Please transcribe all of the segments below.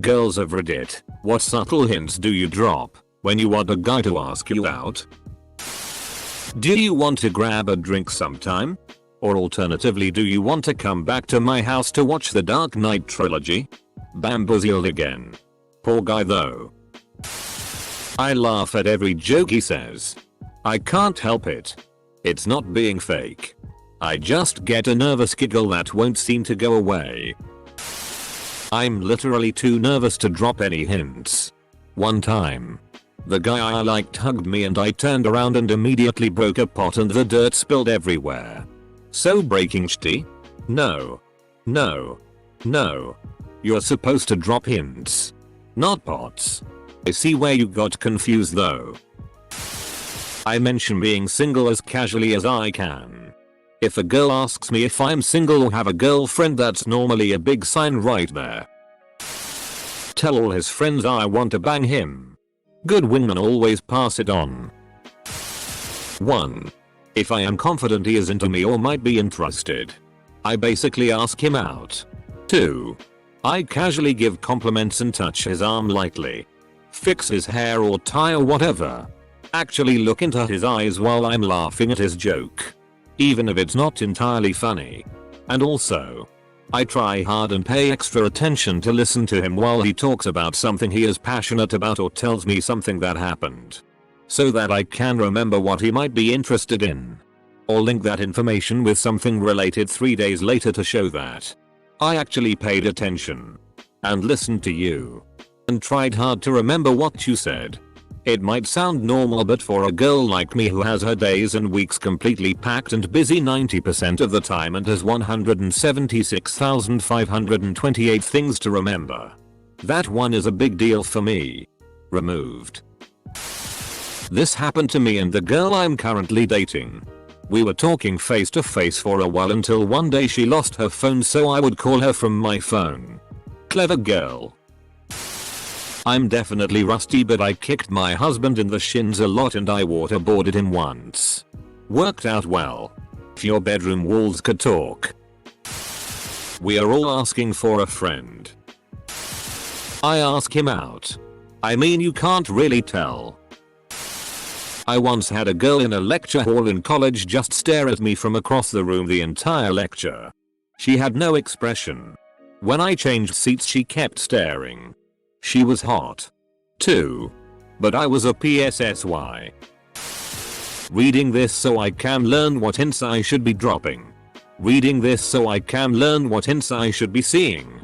Girls of Reddit, what subtle hints do you drop when you want a guy to ask you out? Do you want to grab a drink sometime? Or alternatively, do you want to come back to my house to watch the Dark Knight trilogy? Bamboozled again. Poor guy though. I laugh at every joke he says. I can't help it. It's not being fake. I just get a nervous giggle that won't seem to go away. I'm literally too nervous to drop any hints. One time, the guy I liked hugged me and I turned around and immediately broke a pot and the dirt spilled everywhere. So breaking shitty? No. No. No. You're supposed to drop hints. Not pots. I see where you got confused though. I mention being single as casually as I can. If a girl asks me if I'm single or have a girlfriend, that's normally a big sign right there. Tell all his friends I want to bang him. Good women always pass it on. 1. If I am confident he is into me or might be interested, I basically ask him out. 2. I casually give compliments and touch his arm lightly. Fix his hair or tie or whatever. Actually look into his eyes while I'm laughing at his joke, even if it's not entirely funny. And also, I try hard and pay extra attention to listen to him while he talks about something he is passionate about or tells me something that happened, so that I can remember what he might be interested in. Or link that information with something related 3 days later to show that I actually paid attention and listened to you and tried hard to remember what you said. It might sound normal, but for a girl like me who has her days and weeks completely packed and busy 90% of the time and has 176,528 things to remember, that one is a big deal for me. Removed. This happened to me and the girl I'm currently dating. We were talking face to face for a while until one day she lost her phone, so I would call her from my phone. Clever girl. I'm definitely rusty, but I kicked my husband in the shins a lot and I waterboarded him once. Worked out well. If your bedroom walls could talk. We are all asking for a friend. I ask him out. I mean, you can't really tell. I once had a girl in a lecture hall in college just stare at me from across the room the entire lecture. She had no expression. When I changed seats she kept staring. She was hot, too. But I was a PSSY. Reading this so I can learn what hints I should be dropping. Reading this so I can learn what hints I should be seeing.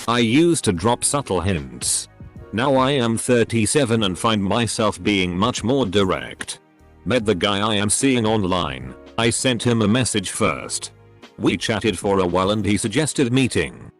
I used to drop subtle hints. Now I am 37 and find myself being much more direct. Met the guy I am seeing online. I sent him a message first. We chatted for a while and he suggested meeting.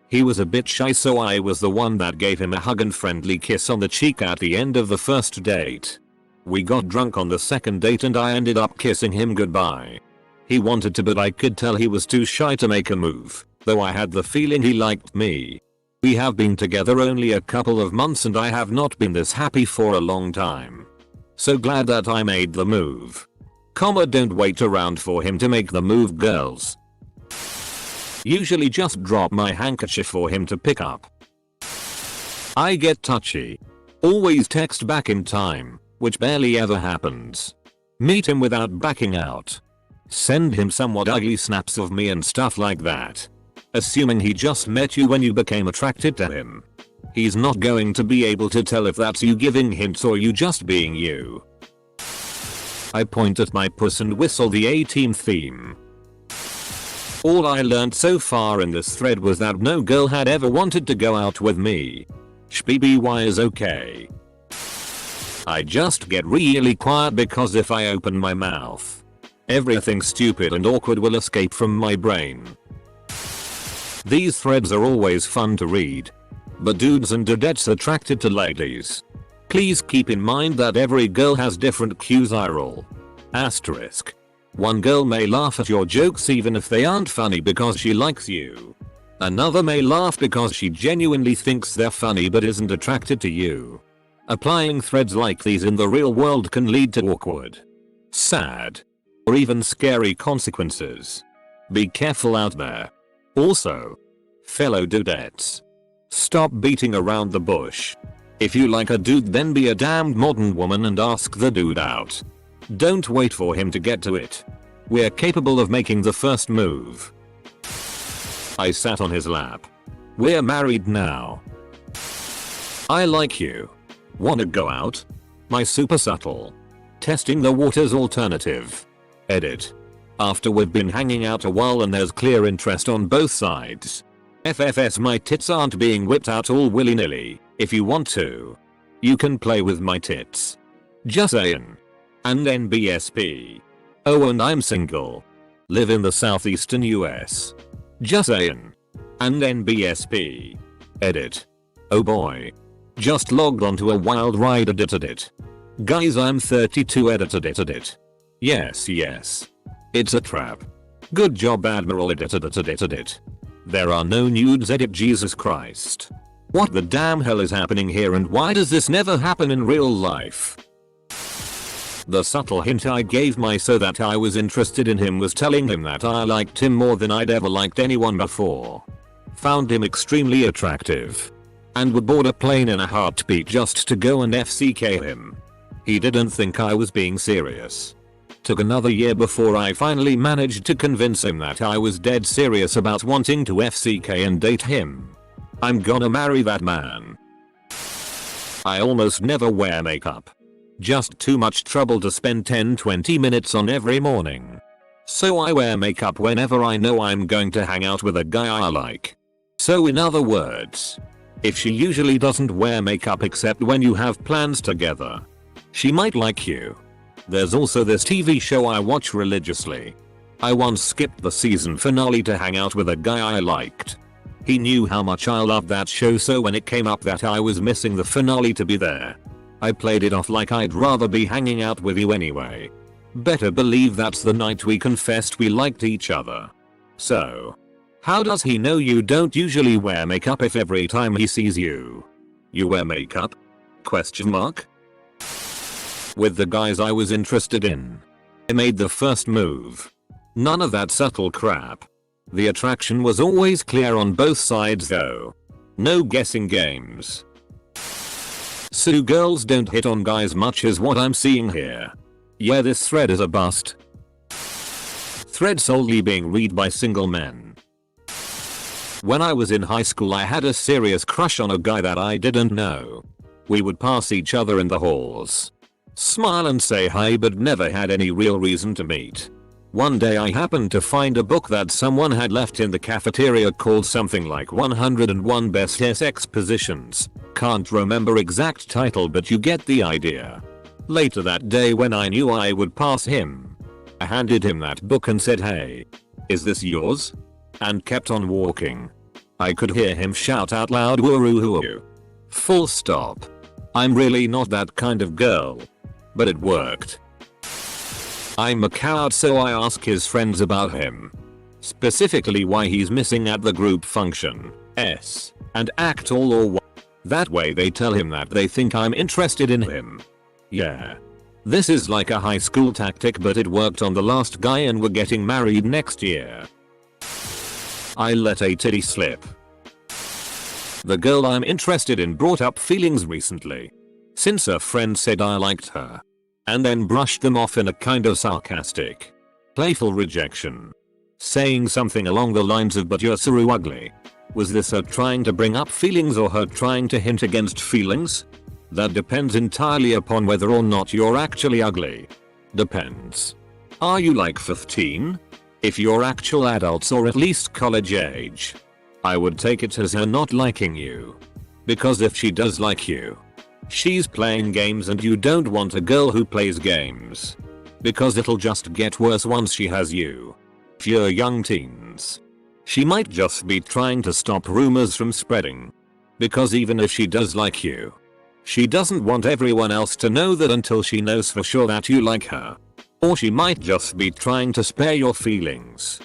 He was a bit shy, so I was the one that gave him a hug and friendly kiss on the cheek at the end of the first date. We got drunk on the second date and I ended up kissing him goodbye. He wanted to, but I could tell he was too shy to make a move, though I had the feeling he liked me. We have been together only a couple of months and I have not been this happy for a long time. So glad that I made the move. Don't wait around for him to make the move, girls. Usually just drop my handkerchief for him to pick up. I get touchy. Always text back in time, which barely ever happens. Meet him without backing out. Send him somewhat ugly snaps of me and stuff like that. Assuming he just met you when you became attracted to him. He's not going to be able to tell if that's you giving hints or you just being you. I point at my puss and whistle the A-Team theme. All I learned so far in this thread was that no girl had ever wanted to go out with me. SPBY is okay. I just get really quiet because if I open my mouth, everything stupid and awkward will escape from my brain. These threads are always fun to read. But dudes and dudettes attracted to ladies, please keep in mind that every girl has different cues. I roll. Asterisk. One girl may laugh at your jokes even if they aren't funny because she likes you. Another may laugh because she genuinely thinks they're funny but isn't attracted to you. Applying threads like these in the real world can lead to awkward, sad, or even scary consequences. Be careful out there. Also, fellow dudettes, Stop beating around the bush. If you like a dude, then be a damned modern woman and ask the dude out. Don't wait for him to get to it. We're capable of making the first move. I sat on his lap. We're married now. I like you. Wanna go out? My super subtle. Testing the waters alternative. Edit. After we've been hanging out a while and there's clear interest on both sides. FFS, my tits aren't being whipped out all willy-nilly. If you want to, you can play with my tits. Just saying. And NBSP. Oh, and I'm single. Live in the southeastern US. Just saying. And NBSP. Edit. Oh boy. Just logged onto a wild ride. Edited it. Guys, I'm 32. Edited it. Yes. It's a trap. Good job, Admiral. Edited it. There are no nudes. Edit. Jesus Christ. What the damn hell is happening here, and why does this never happen in real life? The subtle hint I gave so that I was interested in him was telling him that I liked him more than I'd ever liked anyone before. Found him extremely attractive. And would board a plane in a heartbeat just to go and FCK him. He didn't think I was being serious. Took another year before I finally managed to convince him that I was dead serious about wanting to FCK and date him. I'm gonna marry that man. I almost never wear makeup. Just too much trouble to spend 10-20 minutes on every morning. So I wear makeup whenever I know I'm going to hang out with a guy I like. So in other words, if she usually doesn't wear makeup except when you have plans together, she might like you. There's also this TV show I watch religiously. I once skipped the season finale to hang out with a guy I liked. He knew how much I loved that show, so when it came up that I was missing the finale to be there, I played it off like I'd rather be hanging out with you anyway. Better believe that's the night we confessed we liked each other. So, how does he know you don't usually wear makeup if every time he sees you, you wear makeup? Question mark? With the guys I was interested in, I made the first move. None of that subtle crap. The attraction was always clear on both sides though. No guessing games. So girls don't hit on guys much is what I'm seeing here. Yeah, this thread is a bust. Thread solely being read by single men. When I was in high school I had a serious crush on a guy that I didn't know. We would pass each other in the halls. Smile and say hi, but never had any real reason to meet. One day I happened to find a book that someone had left in the cafeteria called something like 101 Best Sex Positions. Can't remember exact title, but you get the idea. Later that day when I knew I would pass him, I handed him that book and said, "Hey, is this yours?" And kept on walking. I could hear him shout out loud, "Woo-hoo-hoo." Full stop. I'm really not that kind of girl. But it worked. I'm a coward, so I ask his friends about him. Specifically why he's missing at the group function, and act all or what. That way they tell him that they think I'm interested in him. Yeah. This is like a high school tactic, but it worked on the last guy and we're getting married next year. I let a titty slip. The girl I'm interested in brought up feelings recently. Since a friend said I liked her. And then brushed them off in a kind of sarcastic, playful rejection. Saying something along the lines of, "But you're so ugly." Was this her trying to bring up feelings or her trying to hint against feelings? That depends entirely upon whether or not you're actually ugly. Depends. Are you like 15? If you're actual adults or at least college age, I would take it as her not liking you. Because if she does like you, she's playing games, and you don't want a girl who plays games. Because it'll just get worse once she has you. If you're young teens, she might just be trying to stop rumors from spreading. Because even if she does like you, she doesn't want everyone else to know that until she knows for sure that you like her. Or she might just be trying to spare your feelings.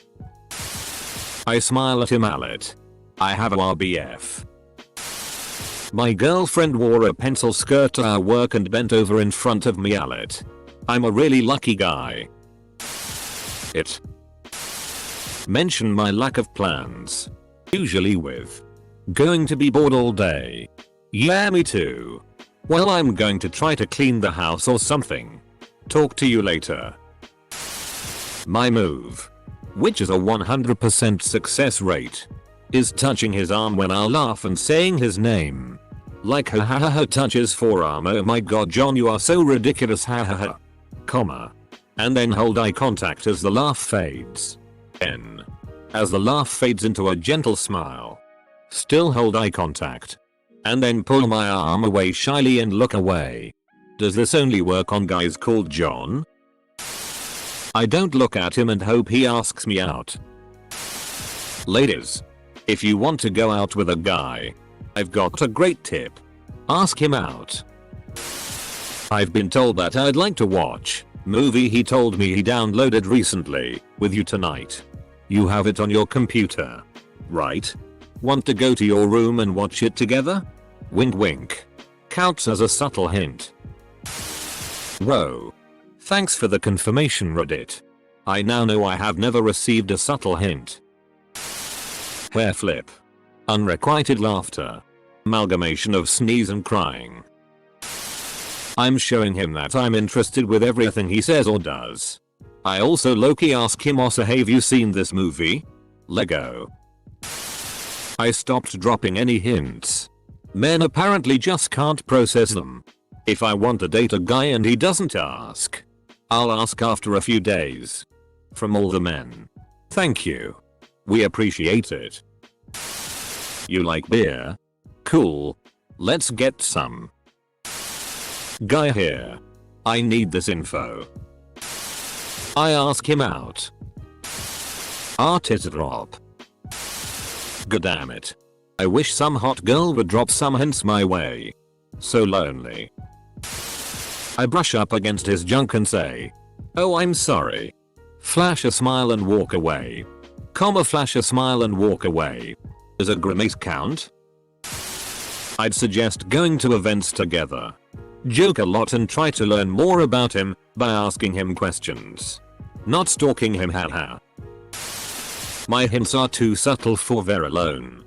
I smile at him. I have a RBF. My girlfriend wore a pencil skirt to our work and bent over in front of me. I'm a really lucky guy. Mention my lack of plans. Usually with, Going to be bored all day. Yeah, me too. Well, I'm going to try to clean the house or something. Talk to you later. My move, which is a 100% success rate, is touching his arm when I laugh and saying his name. Like ha ha ha ha touch his forearm. Oh my god, John, you are so ridiculous, ha ha ha. Comma. And then hold eye contact as the laugh fades. N. As the laugh fades into a gentle smile. Still hold eye contact. And then pull my arm away shyly and look away. Does this only work on guys called John? I don't look at him and hope he asks me out. Ladies, if you want to go out with a guy, I've got a great tip. Ask him out. I've been told that I'd like to watch movie he told me he downloaded recently with you tonight. You have it on your computer, right? Want to go to your room and watch it together? Wink wink. Counts as a subtle hint. Whoa. Thanks for the confirmation, Reddit. I now know I have never received a subtle hint. Hair flip. Unrequited laughter. Amalgamation of sneeze and crying. I'm showing him that I'm interested with everything he says or does. I also low-key ask him also, have you seen this movie? Lego. I stopped dropping any hints. Men apparently just can't process them. If I want to date a guy and he doesn't ask, I'll ask after a few days. From all the men. Thank you. We appreciate it. You like beer? Cool. Let's get some. Guy here. I need this info. I ask him out. Artist drop. God damn it. I wish some hot girl would drop some hints my way. So lonely. I brush up against his junk and say, oh, I'm sorry. Flash a smile and walk away. Comma, flash a smile and walk away. Does a grimace count? I'd suggest going to events together. Joke a lot and try to learn more about him by asking him questions. Not stalking him, haha. My hints are too subtle for Vera Lone.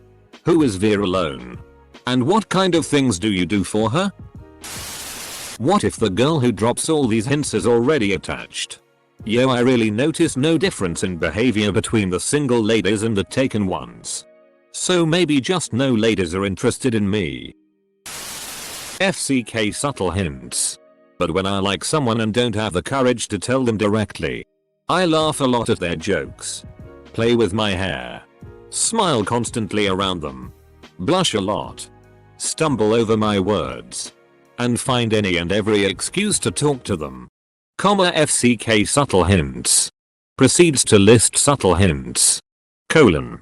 Who is Vera Lone? And what kind of things do you do for her? What if the girl who drops all these hints is already attached? Yo, I really notice no difference in behavior between the single ladies and the taken ones. So maybe just no ladies are interested in me. FCK subtle hints. But when I like someone and don't have the courage to tell them directly, I laugh a lot at their jokes. Play with my hair. Smile constantly around them. Blush a lot. Stumble over my words. And find any and every excuse to talk to them. Comma, FCK subtle hints. Proceeds to list subtle hints. Colon.